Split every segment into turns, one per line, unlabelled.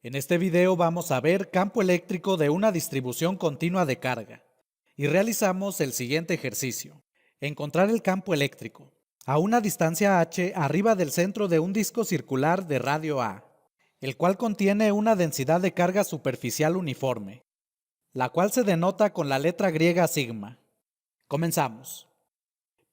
En este video vamos a ver campo eléctrico de una distribución continua de carga y realizamos el siguiente ejercicio. Encontrar el campo eléctrico a una distancia h arriba del centro de un disco circular de radio A, el cual contiene una densidad de carga superficial uniforme, la cual se denota con la letra griega sigma. Comenzamos.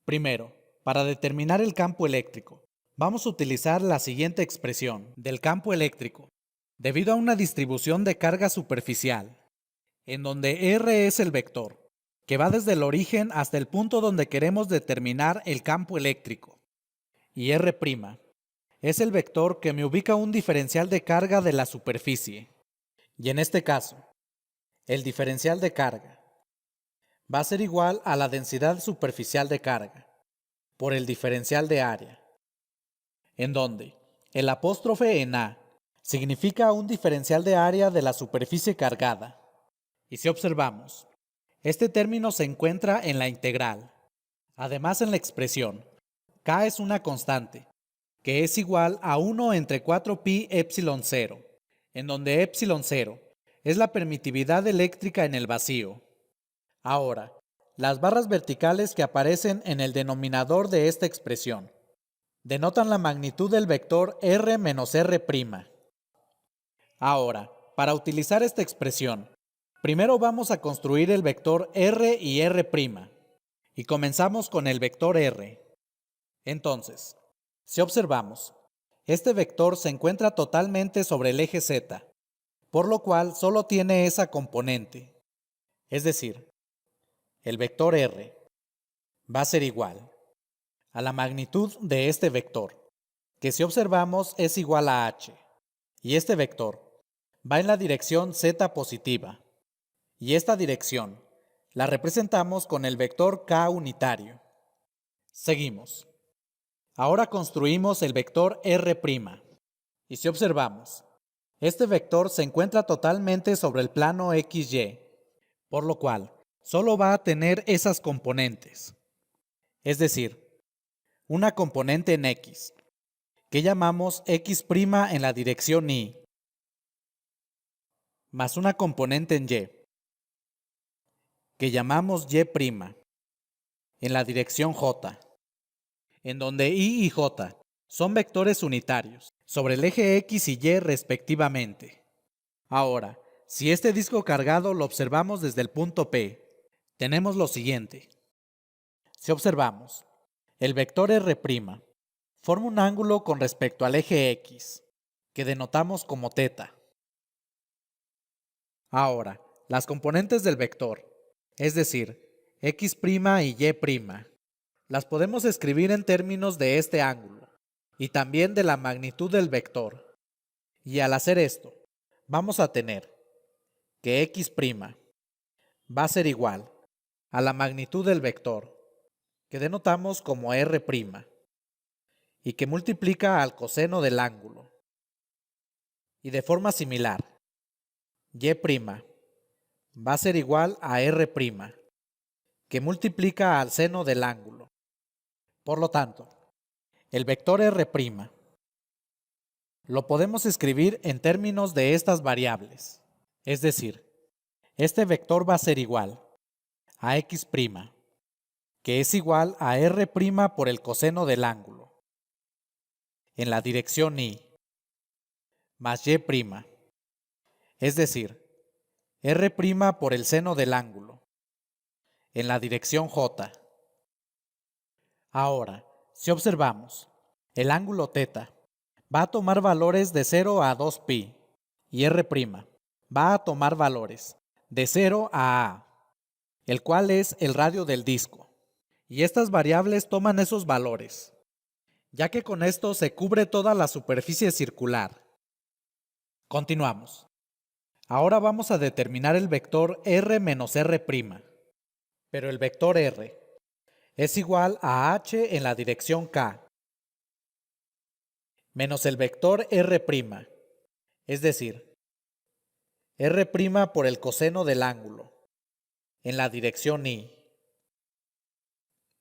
Primero, para determinar el campo eléctrico, vamos a utilizar la siguiente expresión del campo eléctrico, debido a una distribución de carga superficial, en donde R es el vector, que va desde el origen hasta el punto donde queremos determinar el campo eléctrico, y R' es el vector que me ubica un diferencial de carga de la superficie. Y en este caso, el diferencial de carga va a ser igual a la densidad superficial de carga por el diferencial de área, en donde el apóstrofe en A significa un diferencial de área de la superficie cargada. Y si observamos, este término se encuentra en la integral. Además, en la expresión, K es una constante, que es igual a 1 entre 4pi epsilon 0, en donde epsilon 0 es la permitividad eléctrica en el vacío. Ahora, las barras verticales que aparecen en el denominador de esta expresión denotan la magnitud del vector R menos R'. Ahora, para utilizar esta expresión, primero vamos a construir el vector R y R', y comenzamos con el vector R. Entonces, si observamos, este vector se encuentra totalmente sobre el eje Z, por lo cual solo tiene esa componente. Es decir, el vector R va a ser igual a la magnitud de este vector, que si observamos es igual a h, y este vector va en la dirección z positiva, y esta dirección la representamos con el vector k unitario. Seguimos. Ahora construimos el vector R', y si observamos, este vector se encuentra totalmente sobre el plano XY, por lo cual solo va a tener esas componentes, es decir, una componente en X, que llamamos X' en la dirección Y, más una componente en Y, que llamamos Y' en la dirección J, en donde Y y J son vectores unitarios sobre el eje X y Y respectivamente. Ahora, si este disco cargado lo observamos desde el punto P, tenemos lo siguiente. Si observamos, el vector R' forma un ángulo con respecto al eje X, que denotamos como θ. Ahora, las componentes del vector, es decir, X' y Y', las podemos escribir en términos de este ángulo y también de la magnitud del vector. Y al hacer esto, vamos a tener que X' va a ser igual a la magnitud del vector, que denotamos como R', y que multiplica al coseno del ángulo. Y de forma similar, Y' va a ser igual a R', que multiplica al seno del ángulo. Por lo tanto, el vector R' lo podemos escribir en términos de estas variables. Es decir, este vector va a ser igual a X', que es igual a R' por el coseno del ángulo, en la dirección Y, más Y', es decir, R' por el seno del ángulo, en la dirección J. Ahora, si observamos, el ángulo θ va a tomar valores de 0 a 2pi y R' va a tomar valores de 0 a A, el cual es el radio del disco. Y estas variables toman esos valores, ya que con esto se cubre toda la superficie circular. Continuamos. Ahora vamos a determinar el vector R menos R', pero el vector R es igual a h en la dirección K, menos el vector R', es decir, R' por el coseno del ángulo, en la dirección Y,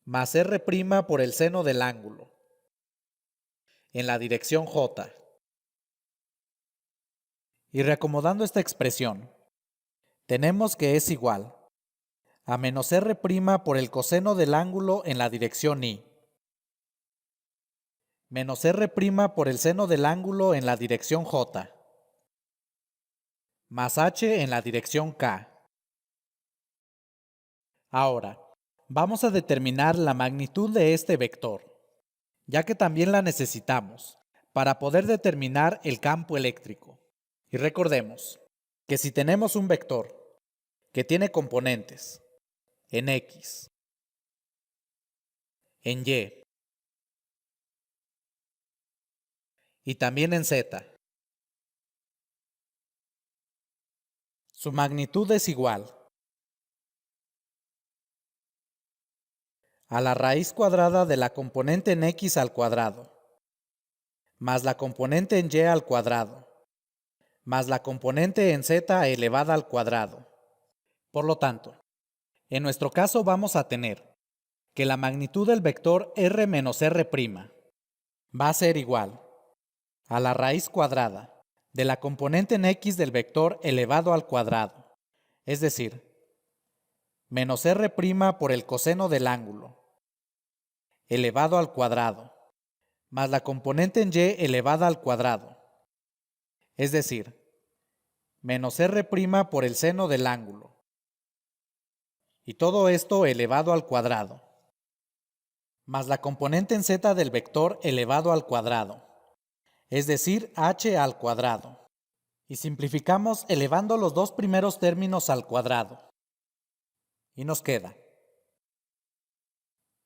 más R' por el seno del ángulo, en la dirección J. Y reacomodando esta expresión, tenemos que es igual a menos R' por el coseno del ángulo en la dirección Y, menos R' por el seno del ángulo en la dirección J, más H en la dirección K. Ahora, vamos a determinar la magnitud de este vector, ya que también la necesitamos para poder determinar el campo eléctrico. Y recordemos que si tenemos un vector que tiene componentes en X, en y también en Z, su magnitud es igual a la raíz cuadrada de la componente en X al cuadrado, más la componente en Y al cuadrado, más la componente en Z elevada al cuadrado. Por lo tanto, en nuestro caso vamos a tener que la magnitud del vector R menos R' va a ser igual a la raíz cuadrada de la componente en X del vector elevado al cuadrado, es decir, menos R' por el coseno del ángulo, elevado al cuadrado, más la componente en Y elevada al cuadrado, es decir, menos R' por el seno del ángulo, y todo esto elevado al cuadrado, más la componente en Z del vector elevado al cuadrado, es decir, H al cuadrado. Y simplificamos elevando los dos primeros términos al cuadrado. Y nos queda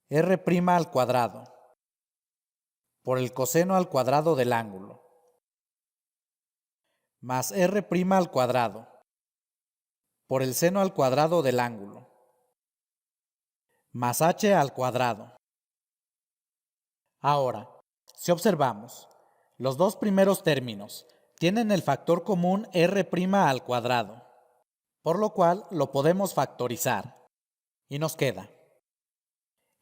R' al cuadrado por el coseno al cuadrado del ángulo, más R' al cuadrado por el seno al cuadrado del ángulo, más H al cuadrado. Ahora, si observamos, los dos primeros términos tienen el factor común R' al cuadrado, por lo cual lo podemos factorizar. Y nos queda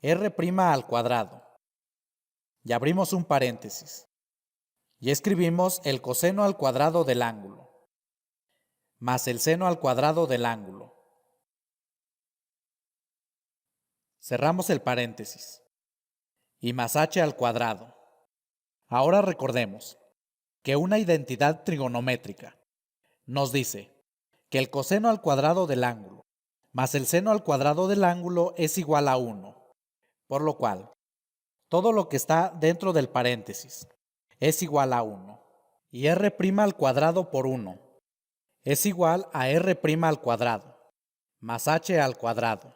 R' al cuadrado. Y abrimos un paréntesis. Y escribimos el coseno al cuadrado del ángulo, más el seno al cuadrado del ángulo. Cerramos el paréntesis. Y más H al cuadrado. Ahora recordemos que una identidad trigonométrica nos dice que el coseno al cuadrado del ángulo más el seno al cuadrado del ángulo es igual a 1, por lo cual todo lo que está dentro del paréntesis es igual a 1, y R' al cuadrado por 1 es igual a R' al cuadrado, más H al cuadrado.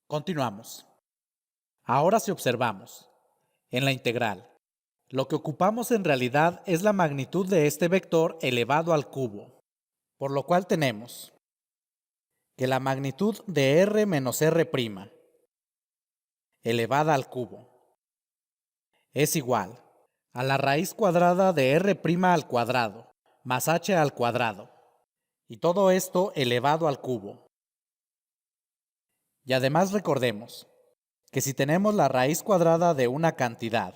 Continuamos. Ahora si observamos, en la integral, lo que ocupamos en realidad es la magnitud de este vector elevado al cubo, por lo cual tenemos que la magnitud de R menos R' elevada al cubo es igual a la raíz cuadrada de R' al cuadrado más H al cuadrado, y todo esto elevado al cubo. Y además recordemos que si tenemos la raíz cuadrada de una cantidad,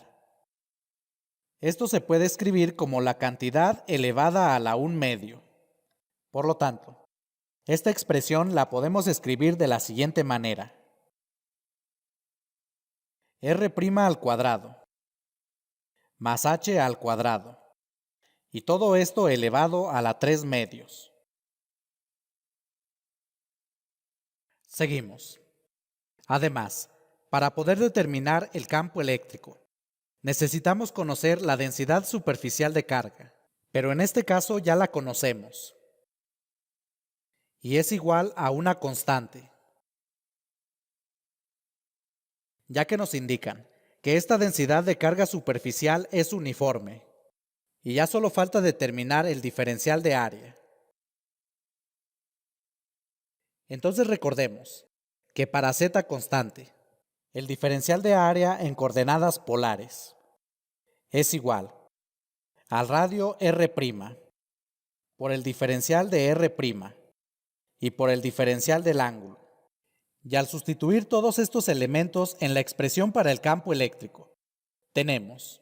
esto se puede escribir como la cantidad elevada a la 1/2. Por lo tanto, esta expresión la podemos escribir de la siguiente manera. R' al cuadrado más H al cuadrado, y todo esto elevado a la 3/2. Seguimos. Además, para poder determinar el campo eléctrico, necesitamos conocer la densidad superficial de carga, pero en este caso ya la conocemos, y es igual a una constante, ya que nos indican que esta densidad de carga superficial es uniforme, y ya solo falta determinar el diferencial de área. Entonces recordemos que para Z constante, el diferencial de área en coordenadas polares es igual al radio R' por el diferencial de R' y por el diferencial del ángulo. Y al sustituir todos estos elementos en la expresión para el campo eléctrico, tenemos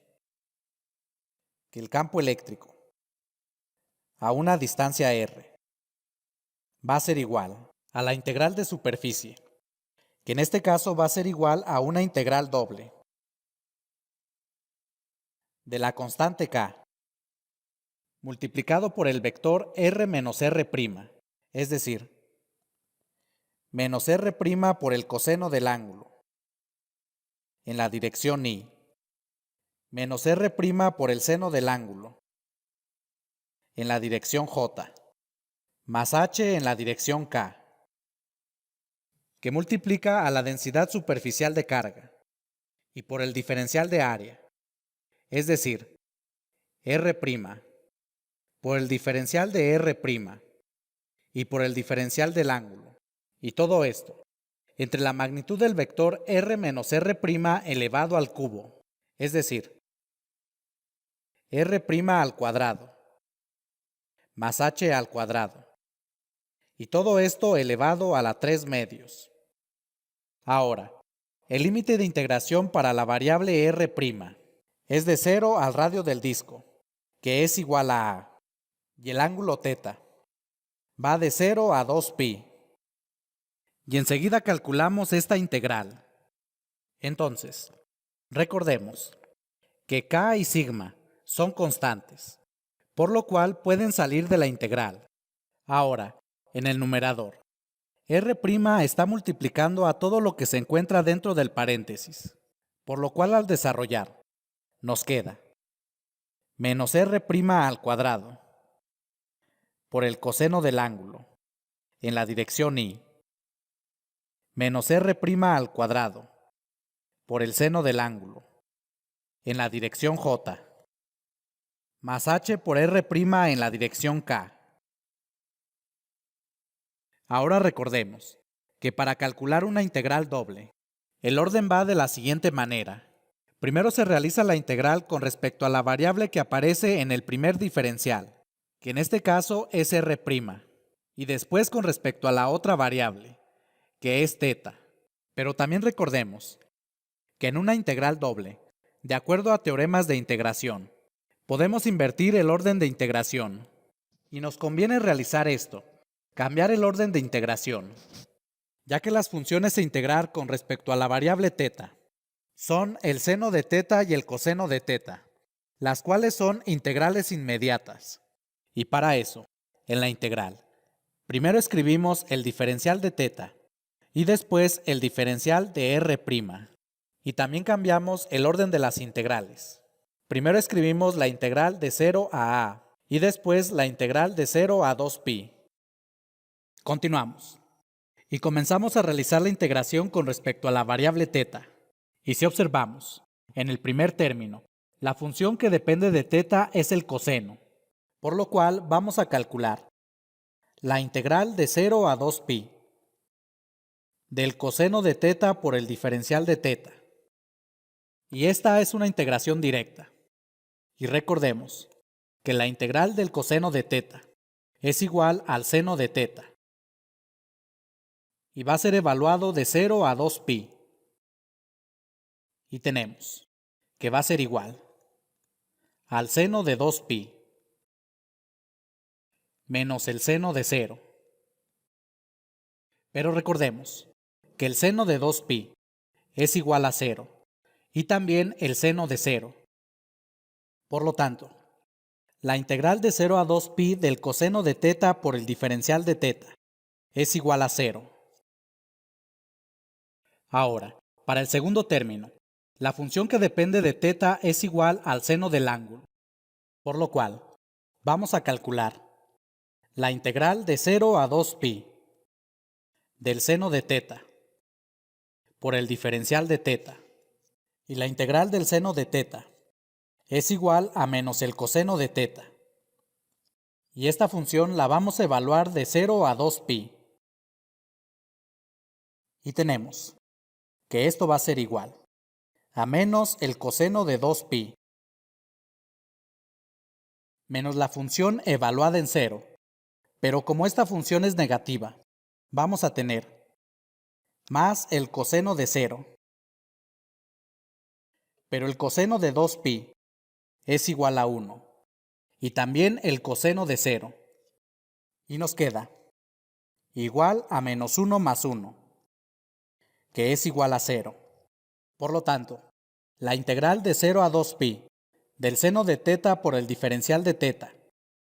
que el campo eléctrico a una distancia r va a ser igual a la integral de superficie, que en este caso va a ser igual a una integral doble de la constante k multiplicado por el vector r menos r', es decir, menos r' por el coseno del ángulo en la dirección y, menos r' por el seno del ángulo en la dirección j, más h en la dirección k, que multiplica a la densidad superficial de carga y por el diferencial de área, es decir, r' por el diferencial de r' y por el diferencial del ángulo, y todo esto entre la magnitud del vector r menos r' elevado al cubo, es decir, r' al cuadrado más h al cuadrado, y todo esto elevado a la 3 medios. Ahora, el límite de integración para la variable r' es de 0 al radio del disco, que es igual a y el ángulo θ va de 0 a 2pi. Y enseguida calculamos esta integral. Entonces, recordemos que k y sigma son constantes, por lo cual pueden salir de la integral. Ahora, en el numerador, r' está multiplicando a todo lo que se encuentra dentro del paréntesis, por lo cual al desarrollar, nos queda menos r' al cuadrado por el coseno del ángulo en la dirección y, menos r' al cuadrado por el seno del ángulo en la dirección j, más h por r' en la dirección k. Ahora recordemos que para calcular una integral doble, el orden va de la siguiente manera. Primero se realiza la integral con respecto a la variable que aparece en el primer diferencial, que en este caso es r', y después con respecto a la otra variable, que es θ. Pero también recordemos que en una integral doble, de acuerdo a teoremas de integración, podemos invertir el orden de integración, y nos conviene realizar esto, cambiar el orden de integración, ya que las funciones a integrar con respecto a la variable θ son el seno de θ y el coseno de θ, las cuales son integrales inmediatas. Y para eso, en la integral, primero escribimos el diferencial de θ y después el diferencial de r'. Y también cambiamos el orden de las integrales. Primero escribimos la integral de 0 a y después la integral de 0 a 2pi. Continuamos. Y comenzamos a realizar la integración con respecto a la variable θ. Y si observamos, en el primer término, la función que depende de θ es el coseno, por lo cual vamos a calcular la integral de 0 a 2pi del coseno de θ por el diferencial de θ. Y esta es una integración directa. Y recordemos que la integral del coseno de θ es igual al seno de θ. Y va a ser evaluado de 0 a 2pi. Y tenemos que va a ser igual al seno de 2pi menos el seno de 0. Pero recordemos que el seno de 2pi es igual a 0 y también el seno de 0. Por lo tanto, la integral de 0 a 2pi del coseno de θ por el diferencial de θ es igual a 0. Ahora, para el segundo término, la función que depende de θ es igual al seno del ángulo, por lo cual vamos a calcular la integral de 0 a 2pi del seno de θ por el diferencial de θ, y la integral del seno de θ es igual a menos el coseno de θ. Y esta función la vamos a evaluar de 0 a 2pi. Y tenemos que esto va a ser igual a menos el coseno de 2pi menos la función evaluada en 0. Pero como esta función es negativa, vamos a tener más el coseno de 0. Pero el coseno de 2pi es igual a 1. Y también el coseno de 0. Y nos queda igual a menos 1 más 1, que es igual a 0. Por lo tanto, la integral de 0 a 2pi del seno de teta por el diferencial de teta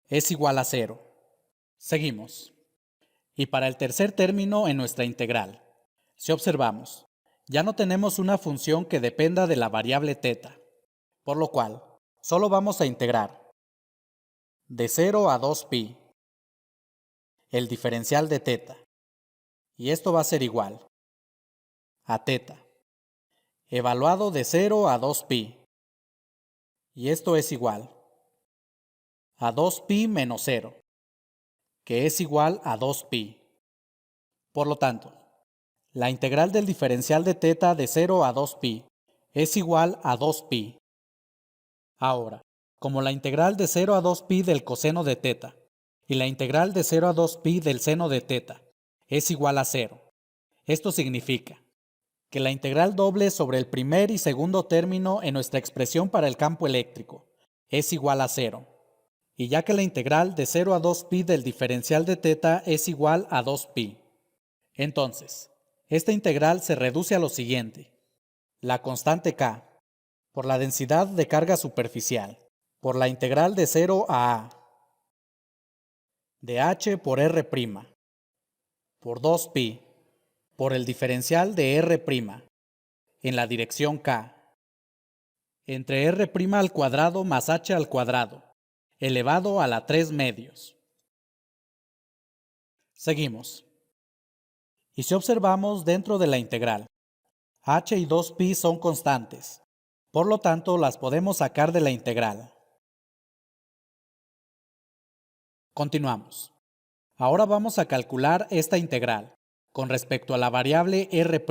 es igual a 0. Seguimos. Y para el tercer término en nuestra integral, si observamos, ya no tenemos una función que dependa de la variable teta, por lo cual solo vamos a integrar de 0 a 2pi el diferencial de teta, y esto va a ser igual a teta evaluado de 0 a 2pi, y esto es igual a 2pi menos 0, que es igual a 2pi. Por lo tanto, la integral del diferencial de teta de 0 a 2pi es igual a 2pi. Ahora, como la integral de 0 a 2pi del coseno de teta y la integral de 0 a 2pi del seno de teta es igual a 0, esto significa que la integral doble sobre el primer y segundo término en nuestra expresión para el campo eléctrico es igual a 0. Y ya que la integral de 0 a 2pi del diferencial de teta es igual a 2pi, entonces, esta integral se reduce a lo siguiente: la constante k por la densidad de carga superficial, por la integral de 0 a de h por r', por 2pi, por el diferencial de r' en la dirección k, entre r' al cuadrado más h al cuadrado, elevado a la 3 medios. Seguimos. Y si observamos dentro de la integral, h y 2pi son constantes, por lo tanto las podemos sacar de la integral. Continuamos. Ahora vamos a calcular esta integral con respecto a la variable r'.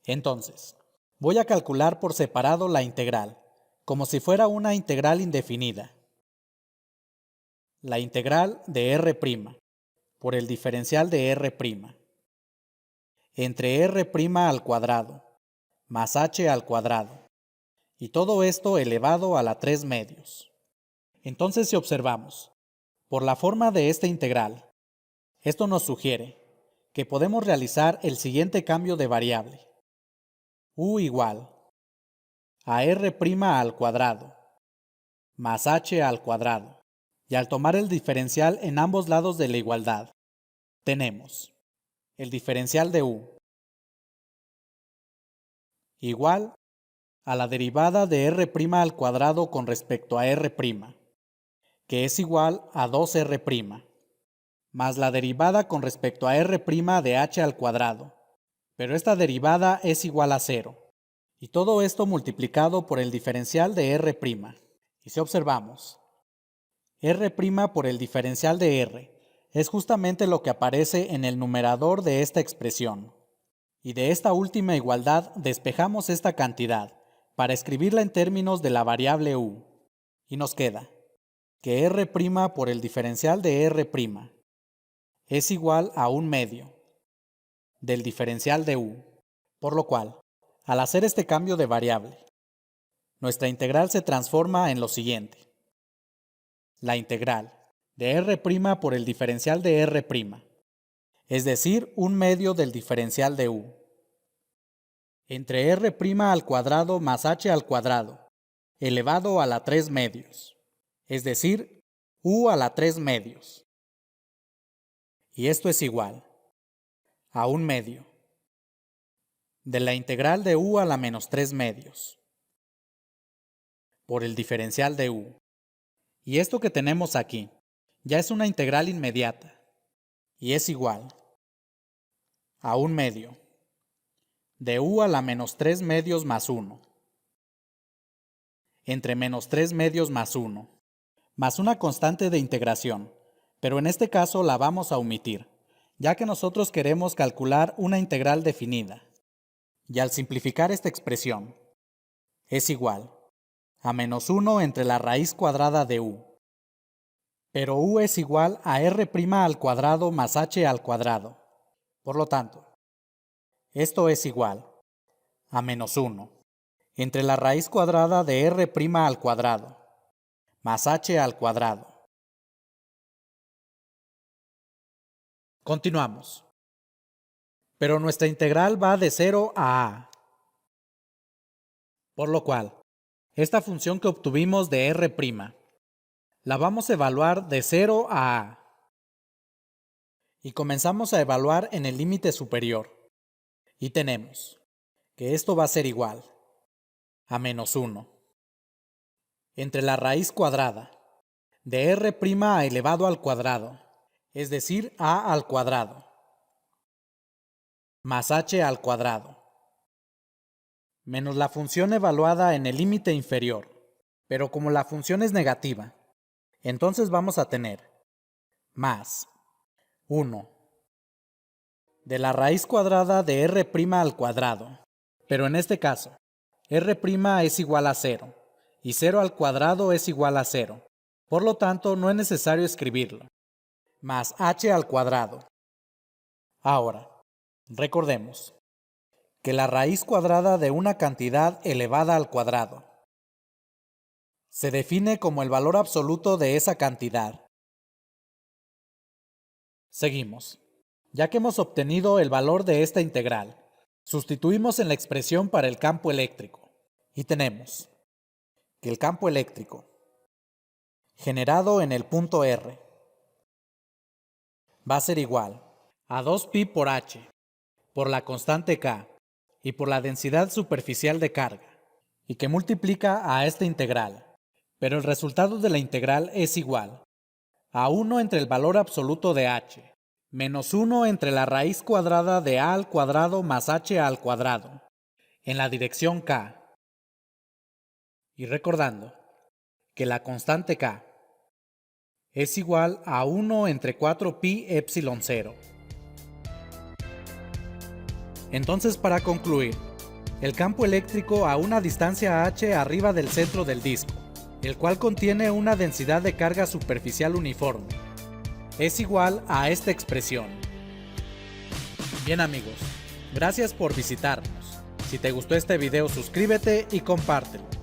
Entonces, voy a calcular por separado la integral, como si fuera una integral indefinida. La integral de r' por el diferencial de r' entre r' al cuadrado más h al cuadrado, y todo esto elevado a la 3 medios. Entonces, si observamos, por la forma de esta integral, esto nos sugiere que podemos realizar el siguiente cambio de variable: u igual a r' al cuadrado más h al cuadrado, y al tomar el diferencial en ambos lados de la igualdad, tenemos el diferencial de u igual a la derivada de r' al cuadrado con respecto a r', que es igual a 2r', más la derivada con respecto a r' de h al cuadrado, pero esta derivada es igual a 0, y todo esto multiplicado por el diferencial de r'. Y si observamos, r' por el diferencial de r es justamente lo que aparece en el numerador de esta expresión. Y de esta última igualdad despejamos esta cantidad para escribirla en términos de la variable u. Y nos queda que r' por el diferencial de r' es igual a 1 medio del diferencial de u. Por lo cual, al hacer este cambio de variable, nuestra integral se transforma en lo siguiente: la integral de r' por el diferencial de r', es decir, 1 medio del diferencial de u, entre r' al cuadrado más h al cuadrado, elevado a la 3 medios, es decir, u a la 3 medios. Y esto es igual a 1 medio de la integral de u a la menos 3 medios por el diferencial de u. Y esto que tenemos aquí ya es una integral inmediata y es igual a 1 medio de u a la menos 3 medios más 1 entre menos 3 medios más 1 más una constante de integración, pero en este caso la vamos a omitir, ya que nosotros queremos calcular una integral definida. Y al simplificar esta expresión, es igual a menos 1 entre la raíz cuadrada de u. Pero u es igual a r' al cuadrado más h al cuadrado. Por lo tanto, esto es igual a menos 1 entre la raíz cuadrada de r' al cuadrado más h al cuadrado. Continuamos. Pero nuestra integral va de 0 a a. Por lo cual, esta función que obtuvimos de r' la vamos a evaluar de 0 a a. Y comenzamos a evaluar en el límite superior. Y tenemos que esto va a ser igual a menos 1 entre la raíz cuadrada de r' elevado al cuadrado, es decir, a al cuadrado, más h al cuadrado, menos la función evaluada en el límite inferior. Pero como la función es negativa, entonces vamos a tener más 1 de la raíz cuadrada de r' al cuadrado. Pero en este caso, r' es igual a 0 y 0 al cuadrado es igual a 0. Por lo tanto, no es necesario escribirlo. Más h al cuadrado. Ahora, recordemos que la raíz cuadrada de una cantidad elevada al cuadrado se define como el valor absoluto de esa cantidad. Seguimos. Ya que hemos obtenido el valor de esta integral, sustituimos en la expresión para el campo eléctrico y tenemos que el campo eléctrico generado en el punto R va a ser igual a 2pi por h, por la constante K y por la densidad superficial de carga, y que multiplica a esta integral, pero el resultado de la integral es igual a 1 entre el valor absoluto de h, menos 1 entre la raíz cuadrada de a al cuadrado más h al cuadrado, en la dirección K. Y recordando que la constante K es igual a 1 entre 4pi epsilon 0. Entonces, para concluir, el campo eléctrico a una distancia h arriba del centro del disco, el cual contiene una densidad de carga superficial uniforme, es igual a esta expresión. Bien amigos, gracias por visitarnos. Si te gustó este video, suscríbete y compártelo.